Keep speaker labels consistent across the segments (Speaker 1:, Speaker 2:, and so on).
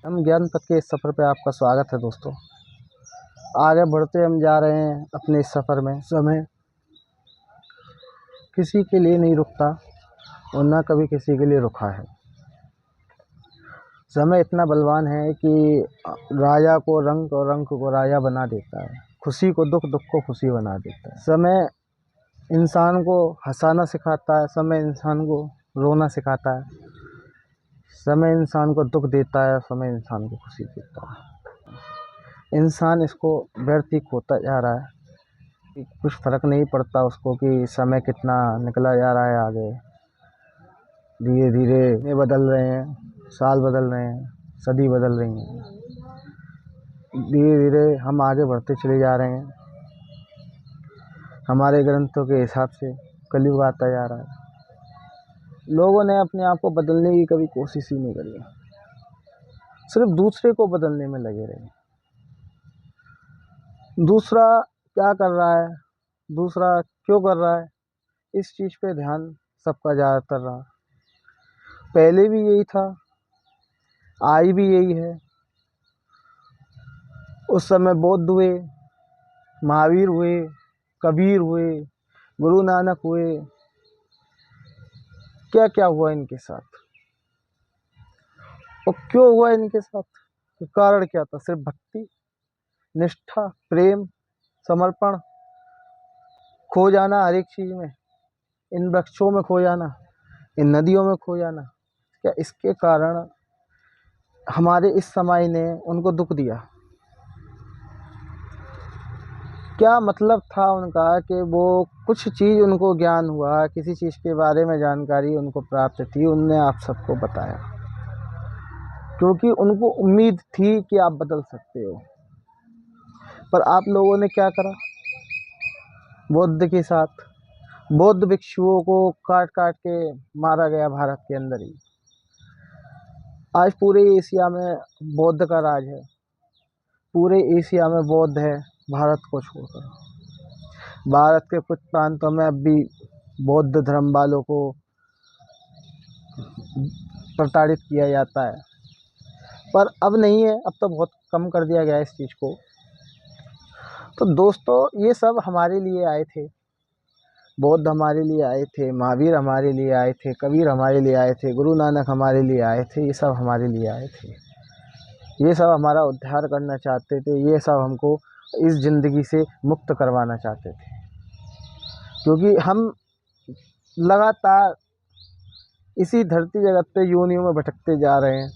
Speaker 1: हम ज्ञान पथ के इस सफ़र पे आपका स्वागत है दोस्तों। आगे बढ़ते हम जा रहे हैं अपने इस सफ़र में। समय किसी के लिए नहीं रुकता और ना कभी किसी के लिए रुका है। समय इतना बलवान है कि राजा को रंक और रंक को राजा बना देता है, खुशी को दुख, दुख को खुशी बना देता है। समय इंसान को हंसाना सिखाता है, समय इंसान को रोना सिखाता है, समय इंसान को दुख देता है, समय इंसान को खुशी देता है। इंसान इसको व्यर्थ ही खोता जा रहा है कि कुछ फ़र्क नहीं पड़ता उसको कि समय कितना निकला जा रहा है आगे। धीरे धीरे ये बदल रहे हैं, साल बदल रहे हैं, सदी बदल रही हैं। धीरे धीरे हम आगे बढ़ते चले जा रहे हैं। हमारे ग्रंथों के हिसाब से कलयुग आता जा रहा है। लोगों ने अपने आप को बदलने की कभी कोशिश ही नहीं करी, सिर्फ दूसरे को बदलने में लगे रहे। दूसरा क्या कर रहा है, दूसरा क्यों कर रहा है, इस चीज़ पे ध्यान सबका ज़्यादातर रहा। पहले भी यही था, आज भी यही है। उस समय बौद्ध हुए, महावीर हुए, कबीर हुए, गुरु नानक हुए, क्या क्या हुआ इनके साथ और क्यों हुआ इनके साथ, तो कारण क्या था? सिर्फ भक्ति, निष्ठा, प्रेम, समर्पण, खो जाना हर एक चीज़ में, इन वृक्षों में खो जाना, इन नदियों में खो जाना। क्या इसके कारण हमारे इस समय ने उनको दुख दिया? क्या मतलब था उनका कि वो कुछ चीज़ उनको ज्ञान हुआ, किसी चीज़ के बारे में जानकारी उनको प्राप्त थी, उनने आप सबको बताया क्योंकि उनको उम्मीद थी कि आप बदल सकते हो। पर आप लोगों ने क्या करा? बौद्ध के साथ बौद्ध भिक्षुओं को काट काट के मारा गया भारत के अंदर ही। आज पूरे एशिया में बौद्ध का राज है, पूरे एशिया में बौद्ध है भारत को छोड़कर। भारत के कुछ प्रांतों में अब भी बौद्ध धर्म वालों को प्रताड़ित किया जाता है, पर अब नहीं है, अब तो बहुत कम कर दिया गया इस चीज़ को। तो दोस्तों, ये सब हमारे लिए आए थे। बौद्ध हमारे लिए आए थे, महावीर हमारे लिए आए थे, कबीर हमारे लिए आए थे, गुरु नानक हमारे लिए आए थे। ये सब हमारे लिए आए थे, ये सब हमारा उद्धार करना चाहते थे, ये सब हमको इस ज़िंदगी से मुक्त करवाना चाहते थे। क्योंकि हम लगातार इसी धरती जगत पे योनियों में भटकते जा रहे हैं,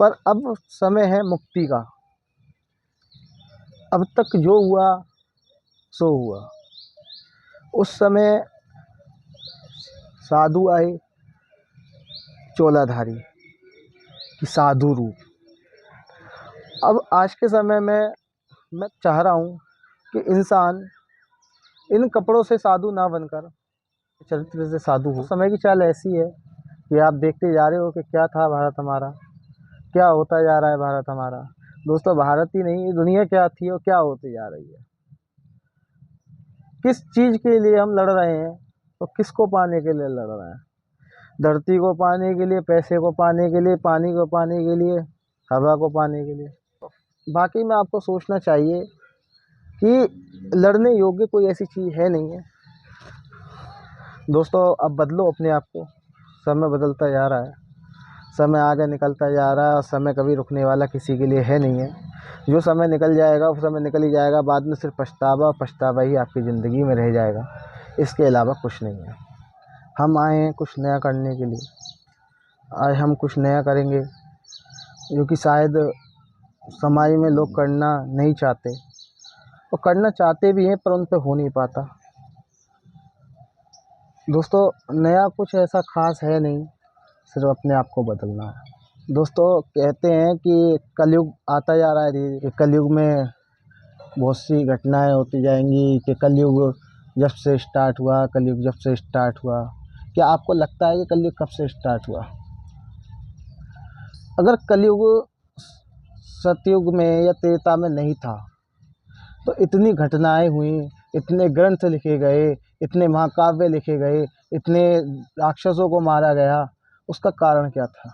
Speaker 1: पर अब समय है मुक्ति का। अब तक जो हुआ सो हुआ। उस समय साधु आए, चोलाधारी कि साधु रूप। अब आज के समय में मैं चाह रहा हूँ कि इंसान इन कपड़ों से साधु ना बनकर चरित्र से साधु हो। समय की चाल ऐसी है कि आप देखते जा रहे हो कि क्या था भारत हमारा, क्या होता जा रहा है भारत हमारा। दोस्तों, भारत ही नहीं, दुनिया क्या थी और क्या होती जा रही है। किस चीज़ के लिए हम लड़ रहे हैं और किसको पाने के लिए लड़ रहे हैं? धरती को पाने के लिए, पैसे को पाने के लिए, पानी को पाने के लिए, हवा को पाने के लिए। बाकी में आपको सोचना चाहिए कि लड़ने योग्य कोई ऐसी चीज़ है नहीं है। दोस्तों, अब बदलो अपने आप को। समय बदलता जा रहा है, समय आगे निकलता जा रहा है और समय कभी रुकने वाला किसी के लिए है नहीं है। जो समय निकल जाएगा वो समय निकल ही जाएगा, बाद में सिर्फ पछतावा पछतावा ही आपकी ज़िंदगी में रह जाएगा, इसके अलावा कुछ नहीं है। हम आए हैं कुछ नया करने के लिए। आज हम कुछ नया करेंगे जो कि शायद समाज में लोग करना नहीं चाहते, और करना चाहते भी हैं पर उन पर हो नहीं पाता। दोस्तों, नया कुछ ऐसा ख़ास है नहीं, सिर्फ अपने आप को बदलना है। दोस्तों, कहते हैं कि कलयुग आता जा रहा है धीरे धीरे। कलयुग में बहुत सी घटनाएं होती जाएंगी कि कलयुग जब से स्टार्ट हुआ, कलयुग जब से स्टार्ट हुआ। क्या आपको लगता है कि कलयुग कब से स्टार्ट हुआ? अगर कलयुग सतयुग में या त्रेता में नहीं था तो इतनी घटनाएं हुई, इतने ग्रंथ लिखे गए, इतने महाकाव्य लिखे गए, इतने राक्षसों को मारा गया, उसका कारण क्या था?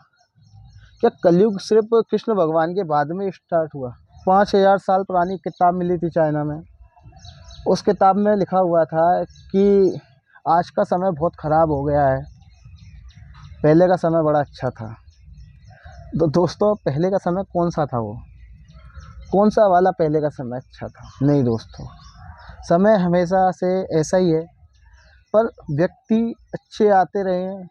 Speaker 1: क्या कलयुग सिर्फ कृष्ण भगवान के बाद में स्टार्ट हुआ? 5000 साल पुरानी किताब मिली थी चाइना में। उस किताब में लिखा हुआ था कि आज का समय बहुत ख़राब हो गया है, पहले का समय बड़ा अच्छा था। तो दोस्तों, पहले का समय कौन सा था? वो कौन सा वाला पहले का समय अच्छा था? नहीं दोस्तों, समय हमेशा से ऐसा ही है, पर व्यक्ति अच्छे आते रहे हैं।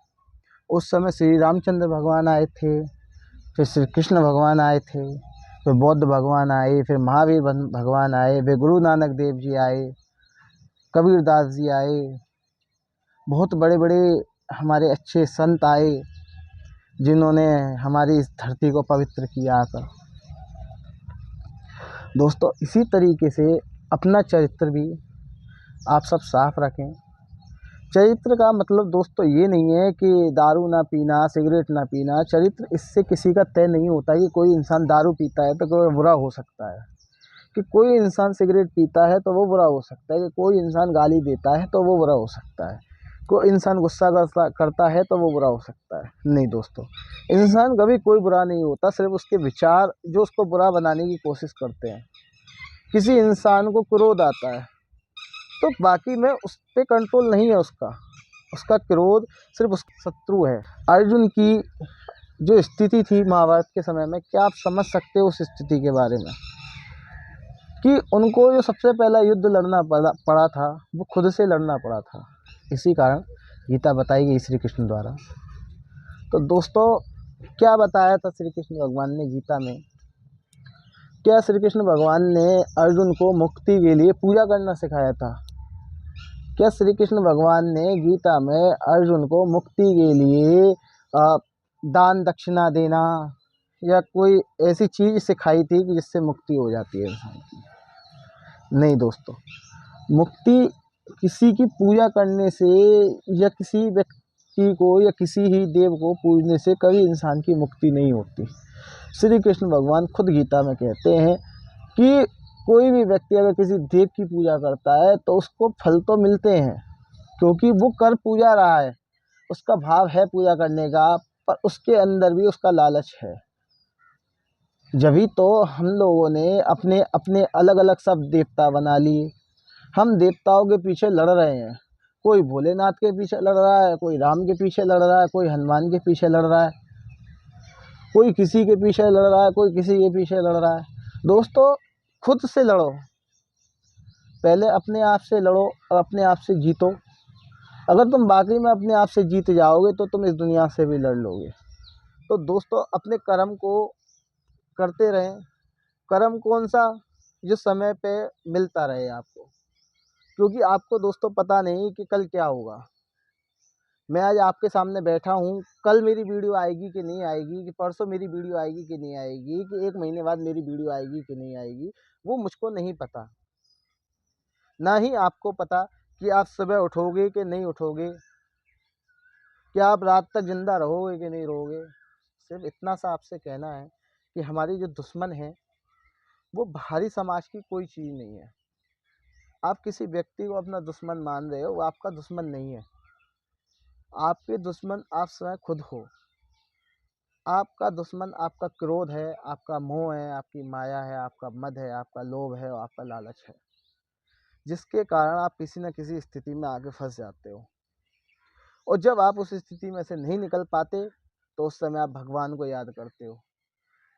Speaker 1: उस समय श्री रामचंद्र भगवान आए थे, फिर श्री कृष्ण भगवान आए थे, फिर बौद्ध भगवान आए, फिर महावीर भगवान आए, फिर गुरु नानक देव जी आए, कबीरदास जी आए, बहुत बड़े बड़े हमारे अच्छे संत आए जिन्होंने हमारी इस धरती को पवित्र किया आकर। दोस्तों, इसी तरीके से अपना चरित्र भी आप सब साफ रखें। चरित्र का मतलब दोस्तों ये नहीं है कि दारू ना पीना, सिगरेट ना पीना। चरित्र इससे किसी का तय नहीं होता कि कोई इंसान दारू पीता है तो कोई बुरा हो सकता है, कि कोई इंसान सिगरेट पीता है तो वो बुरा हो सकता है, कि कोई इंसान गाली देता है तो वो बुरा हो सकता है, कोई इंसान गुस्सा करता है तो वो बुरा हो सकता है। नहीं दोस्तों, इंसान कभी कोई बुरा नहीं होता, सिर्फ उसके विचार जो उसको बुरा बनाने की कोशिश करते हैं। किसी इंसान को क्रोध आता है तो बाकी में उस पर कंट्रोल नहीं है उसका, उसका क्रोध सिर्फ उसका शत्रु है। अर्जुन की जो स्थिति थी महाभारत के समय में, क्या आप समझ सकते हो उस स्थिति के बारे में? कि उनको जो सबसे पहला युद्ध लड़ना पड़ा था, वो खुद से लड़ना पड़ा था। इसी कारण गीता बताई गई श्री कृष्ण द्वारा। तो दोस्तों, क्या बताया था श्री कृष्ण भगवान ने गीता में? क्या श्री कृष्ण भगवान ने अर्जुन को मुक्ति के लिए पूजा करना सिखाया था? क्या श्री कृष्ण भगवान ने गीता में अर्जुन को मुक्ति के लिए दान दक्षिणा देना या कोई ऐसी चीज़ सिखाई थी कि जिससे मुक्ति हो जाती है इंसान की? नहीं दोस्तों, मुक्ति किसी की पूजा करने से या किसी व्यक्ति को या किसी ही देव को पूजने से कभी इंसान की मुक्ति नहीं होती। श्री कृष्ण भगवान खुद गीता में कहते हैं कि कोई भी व्यक्ति अगर किसी देव की पूजा करता है तो उसको फल तो मिलते हैं, क्योंकि वो कर पूजा रहा है, उसका भाव है पूजा करने का, पर उसके अंदर भी उसका लालच है। जभी तो हम लोगों ने अपने अपने अलग अलग सब देवता बना लिए। हम देवताओं के पीछे लड़ रहे हैं, कोई भोलेनाथ के पीछे लड़ रहा है, कोई राम के पीछे लड़ रहा है, कोई हनुमान के पीछे लड़ रहा है, कोई किसी के पीछे लड़ रहा है, कोई किसी के पीछे लड़ रहा है। दोस्तों, खुद से लड़ो, पहले अपने आप से लड़ो और अपने आप से जीतो। अगर तुम बाकी में अपने आप से जीत जाओगे तो तुम इस दुनिया से भी लड़ लोगे। तो दोस्तों, अपने कर्म को करते रहें। कर्म कौन सा? जो समय पे मिलता रहे आपको, क्योंकि आपको दोस्तों पता नहीं कि कल क्या होगा। मैं आज आपके सामने बैठा हूँ, कल मेरी वीडियो आएगी कि नहीं आएगी, कि परसों मेरी वीडियो आएगी कि नहीं आएगी, कि 1 महीने बाद मेरी वीडियो आएगी कि नहीं आएगी, वो मुझको नहीं पता। ना ही आपको पता कि आप सुबह उठोगे कि नहीं उठोगे, कि आप रात तक ज़िंदा रहोगे कि नहीं रहोगे। सिर्फ इतना सा आपसे कहना है कि हमारी जो दुश्मन है वो बाहरी समाज की कोई चीज़ नहीं है। आप किसी व्यक्ति को अपना दुश्मन मान रहे हो, वो आपका दुश्मन नहीं है। आपके दुश्मन आप स्वयं खुद हो। आपका दुश्मन आपका क्रोध है, आपका मोह है, आपकी माया है, आपका मद है, आपका लोभ है और आपका लालच है, जिसके कारण आप किसी न किसी स्थिति में आके फंस जाते हो। और जब आप उस स्थिति में से नहीं निकल पाते तो उस समय आप भगवान को याद करते हो।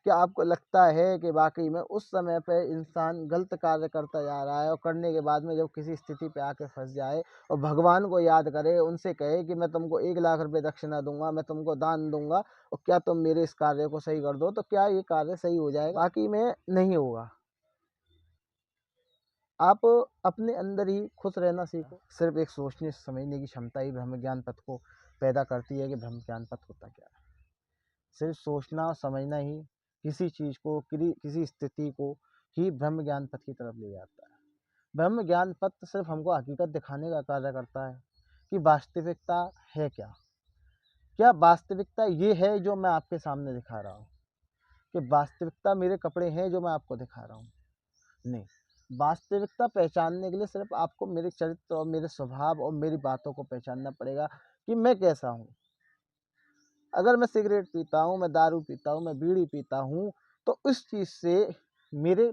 Speaker 1: क्या आपको लगता है कि वाकई में उस समय पे इंसान गलत कार्य करता जा रहा है और करने के बाद में जब किसी स्थिति पे आके फंस जाए और भगवान को याद करे, उनसे कहे कि मैं तुमको 1 लाख रुपए दक्षिणा दूंगा, मैं तुमको दान दूंगा और क्या तुम मेरे इस कार्य को सही कर दो, तो क्या ये कार्य सही हो जाएगा? बाकी में नहीं होगा। आप अपने अंदर ही खुश रहना सीखो। सिर्फ एक सोचने समझने की क्षमता ही ब्रह्म ज्ञान पथ को पैदा करती है कि ब्रह्म ज्ञान पथ होता क्या है। सिर्फ सोचना और समझना ही किसी चीज़ को, किसी स्थिति को ही ब्रह्म ज्ञान पथ की तरफ ले जाता है। ब्रह्म ज्ञान पथ सिर्फ हमको हकीकत दिखाने का कार्य करता है कि वास्तविकता है क्या। क्या वास्तविकता ये है जो मैं आपके सामने दिखा रहा हूँ, कि वास्तविकता मेरे कपड़े हैं जो मैं आपको दिखा रहा हूँ? नहीं। वास्तविकता पहचानने के लिए सिर्फ आपको मेरे चरित्र और मेरे स्वभाव और मेरी बातों को पहचानना पड़ेगा कि मैं कैसा हूँ। अगर मैं सिगरेट पीता हूँ, मैं दारू पीता हूँ, मैं बीड़ी पीता हूँ, तो इस चीज़ से मेरे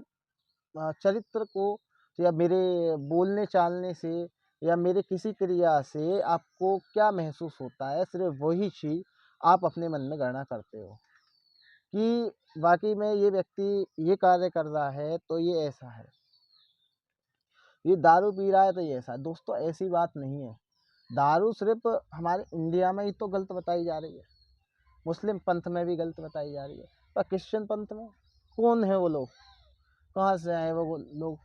Speaker 1: चरित्र को या मेरे बोलने चालने से या मेरे किसी क्रिया से आपको क्या महसूस होता है, सिर्फ़ वही चीज़ आप अपने मन में गणना करते हो कि वाक़ई में ये व्यक्ति ये कार्य कर रहा है तो ये ऐसा है, ये दारू पी रहा है तो ये ऐसा है। दोस्तों ऐसी बात नहीं है। दारू सिर्फ़ हमारे इंडिया में ही तो गलत बताई जा रही है, मुस्लिम पंथ में भी गलत बताई जा रही है, पर क्रिश्चियन पंथ में कौन है वो लोग? कहाँ से आए वो लोग?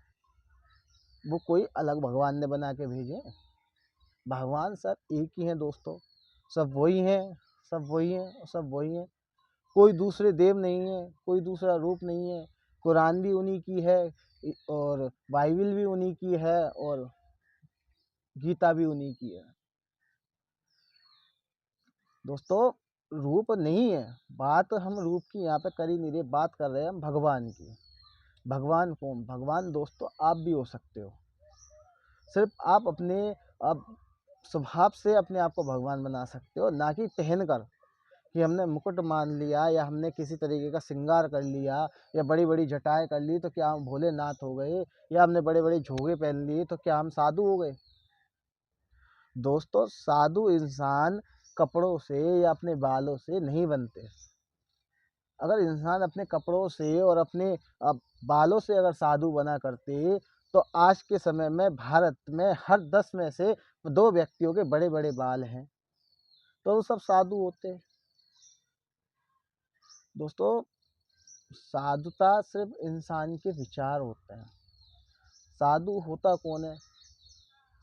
Speaker 1: वो कोई अलग भगवान ने बना के भेजे हैं? भगवान सब एक ही हैं दोस्तों, सब वही हैं, सब वही हैं और सब वही हैं। कोई दूसरे देव नहीं है, कोई दूसरा रूप नहीं है। कुरान भी उन्हीं की है और बाइबिल भी उन्हीं की है और गीता भी उन्हीं की है। दोस्तों रूप नहीं है, बात हम रूप की यहाँ पे कर ही नहीं रहे, बात कर रहे हैं हम भगवान की। भगवान कौन? भगवान दोस्तों आप भी हो सकते हो। सिर्फ आप अपने अब स्वभाव से अपने आप को भगवान बना सकते हो, ना कि पहनकर कि हमने मुकुट मान लिया या हमने किसी तरीके का श्रृंगार कर लिया या बड़ी-बड़ी जटाएँ कर ली तो क्या हम भोलेनाथ हो गए या हमने बड़े-बड़े झोगे पहन लिए तो क्या हम साधु हो गए। दोस्तों साधु इंसान कपड़ों से या अपने बालों से नहीं बनते। अगर इंसान अपने कपड़ों से और अपने बालों से अगर साधु बना करते तो आज के समय में भारत में हर 10 में से 2 व्यक्तियों के बड़े-बड़े बाल हैं, तो वो सब साधु होते। दोस्तों साधुता सिर्फ इंसान के विचार होते हैं। साधु होता कौन है?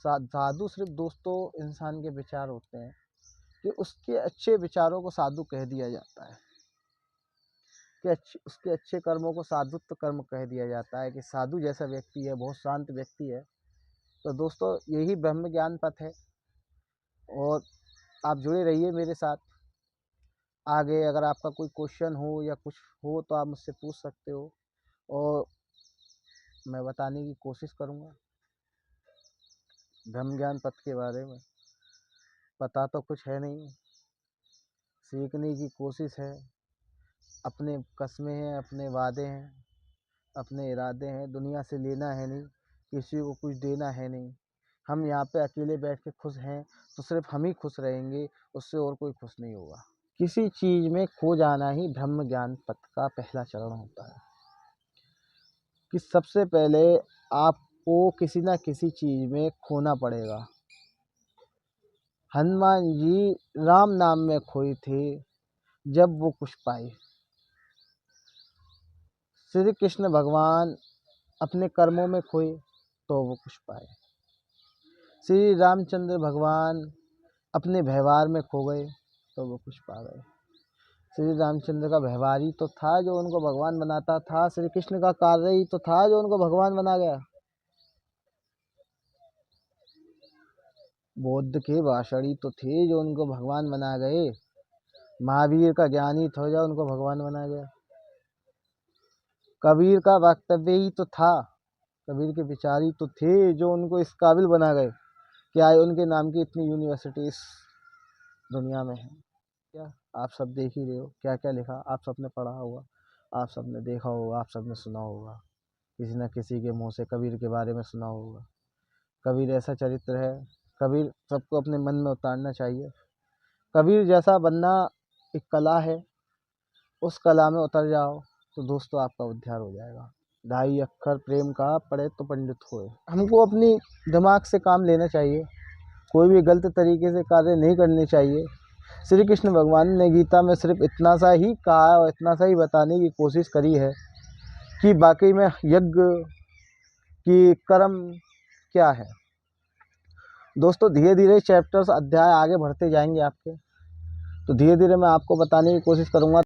Speaker 1: साधु सिर्फ दोस्तों इंसान के विचार होते हैं कि उसके अच्छे विचारों को साधु कह दिया जाता है, कि उसके अच्छे कर्मों को साधुत्व कर्म कह दिया जाता है कि साधु जैसा व्यक्ति है, बहुत शांत व्यक्ति है। तो दोस्तों यही ब्रह्म ज्ञान पथ है और आप जुड़े रहिए मेरे साथ। आगे अगर आपका कोई क्वेश्चन हो या कुछ हो तो आप मुझसे पूछ सकते हो और मैं बताने की कोशिश करूँगा ब्रह्म ज्ञान पथ के बारे में। पता तो कुछ है नहीं, सीखने की कोशिश है। अपने कस्में हैं, अपने वादे हैं, अपने इरादे हैं, दुनिया से लेना है नहीं, किसी को कुछ देना है नहीं। हम यहाँ पे अकेले बैठ के खुश हैं तो सिर्फ हम ही खुश रहेंगे, उससे और कोई खुश नहीं होगा। किसी चीज़ में खो जाना ही ब्रह्म ज्ञान पथ का पहला चरण होता है कि सबसे पहले आपको किसी ना किसी चीज़ में खोना पड़ेगा। हनुमान जी राम नाम में खोए थे जब वो कुछ पाए। श्री कृष्ण भगवान अपने कर्मों में खोए तो वो कुछ पाए। श्री रामचंद्र भगवान अपने व्यवहार में खो गए तो वो कुछ पा गए। श्री रामचंद्र का व्यवहार ही तो था जो उनको भगवान बनाता था, श्री कृष्ण का कार्य ही तो था जो उनको भगवान बना गया। बौद्ध के भाषण ही तो थे जो उनको भगवान बना गए। महावीर का ज्ञान ही था जो उनको भगवान बना गया। कबीर का वक्तव्य ही तो था, कबीर के विचार ही तो थे जो उनको इस काबिल बना गए कि आज उनके नाम की इतनी यूनिवर्सिटी इस दुनिया में है। क्या आप सब देख ही रहे हो क्या क्या लिखा, आप सबने पढ़ा होगा, आप सबने देखा होगा, आप सबने सुना होगा, किसी न किसी के मुंह से कबीर के बारे में सुना होगा। कबीर ऐसा चरित्र है, कबीर सबको अपने मन में उतारना चाहिए। कबीर जैसा बनना एक कला है, उस कला में उतर जाओ तो दोस्तों आपका उद्धार हो जाएगा। ढाई अक्षर प्रेम का पढ़े तो पंडित होए। हमको अपनी दिमाग से काम लेना चाहिए, कोई भी गलत तरीके से कार्य नहीं करने चाहिए। श्री कृष्ण भगवान ने गीता में सिर्फ इतना सा ही कहा है और इतना सा ही बताने की कोशिश करी है कि बाकी में यज्ञ की कर्म क्या है। दोस्तों धीरे धीरे चैप्टर्स अध्याय आगे बढ़ते जाएंगे आपके, तो धीरे धीरे मैं आपको बताने की कोशिश करूँगा।